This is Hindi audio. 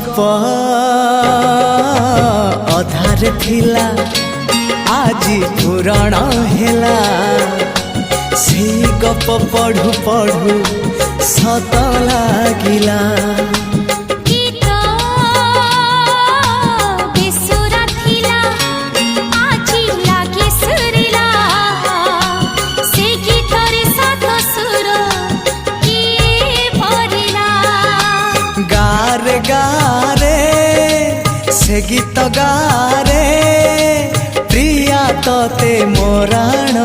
गप अधार थिला आजी पुराण हेला से गप पढ़ु पढ़ु सत लागिला गारे गारे से गीत गारे प्रिया तोते मोराण